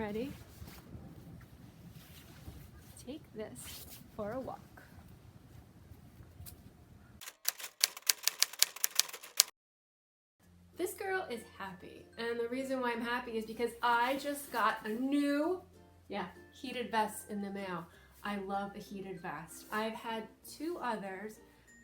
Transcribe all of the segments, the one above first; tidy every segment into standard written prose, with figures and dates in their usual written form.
ready to take this for a walk. This girl is happy, and the reason why I'm happy is because I just got a new, heated vest in the mail. I love a heated vest. I've had 2 others,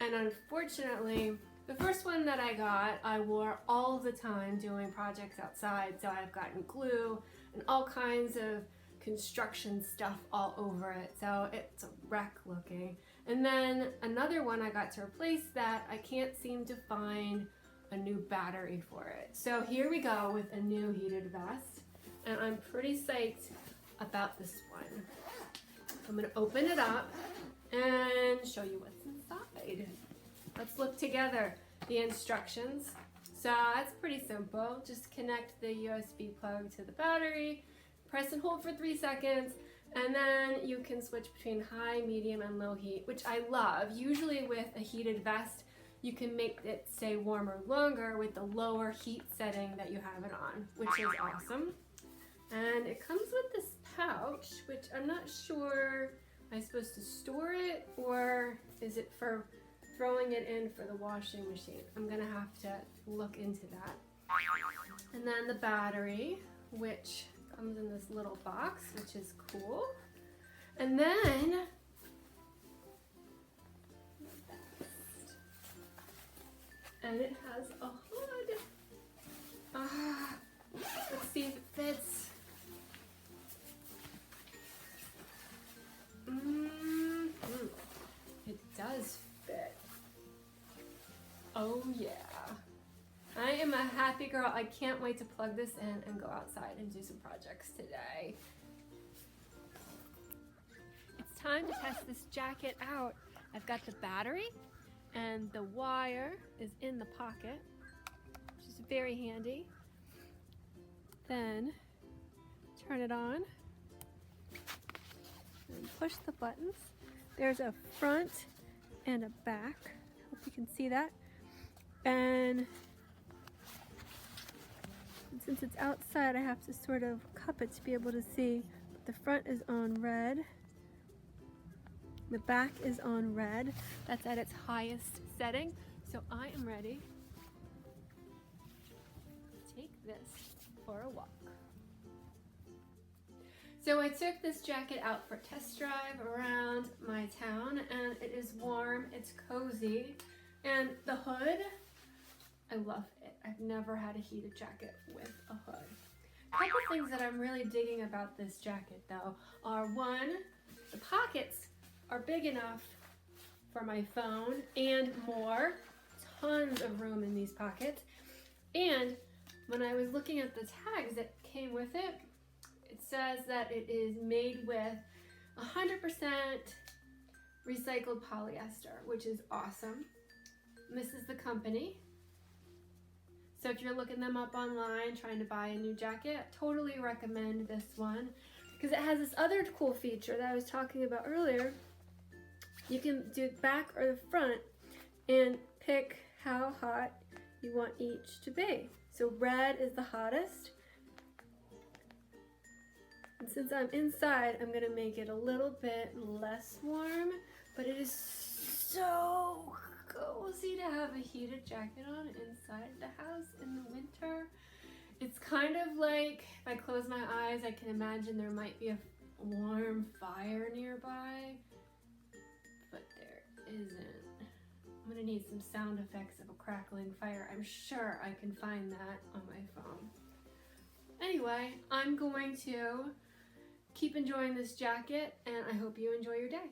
and unfortunately, the first one that I got, I wore all the time doing projects outside, so I've gotten glue and all kinds of construction stuff all over it, so it's a wreck looking. And then another one I got to replace that, I can't seem to find a new battery for it. So here we go with a new heated vest, and I'm pretty psyched about this one. I'm gonna open it up and show you what's inside. Let's look together the instructions. So it's pretty simple. Just connect the USB plug to the battery, press and hold for 3 seconds, and then you can switch between high, medium, and low heat, which I love. Usually with a heated vest, you can make it stay warmer longer with the lower heat setting that you have it on, which is awesome. And it comes with this pouch, which I'm not sure, am I supposed to store it or is it for throwing it in for the washing machine? I'm gonna have to look into that. And then the battery, which comes in this little box, which is cool. And then and it has a hood. Let's see if it fits. It does fit. Oh yeah. I am a happy girl. I can't wait to plug this in and go outside and do some projects today. It's time to test this jacket out. I've got the battery, and the wire is in the pocket, which is very handy. Then turn it on and push the buttons. There's a front and a back. Hope you can see that. And since it's outside, I have to sort of cup it to be able to see. But the front is on red. The back is on red. That's at its highest setting. So I am ready to take this for a walk. So I took this jacket out for a test drive around my town, and it is warm, it's cozy, and the hood, I love it. I've never had a heated jacket with a hood. A couple things that I'm really digging about this jacket though are, one, the pockets are big enough for my phone and more. Tons of room in these pockets. And when I was looking at the tags that came with it, it says that it is made with 100% recycled polyester, which is awesome. And this is the company. So if you're looking them up online, trying to buy a new jacket, I totally recommend this one because it has this other cool feature that I was talking about earlier. You can do the back or the front and pick how hot you want each to be. So red is the hottest. And since I'm inside, I'm gonna make it a little bit less warm, but it is so cozy to have a heated jacket on inside the house in the winter. It's kind of like, if I close my eyes, I can imagine there might be a warm fire nearby, but there isn't. I'm gonna need some sound effects of a crackling fire. I'm sure I can find that on my phone. Anyway, I'm going to keep enjoying this jacket, and I hope you enjoy your day.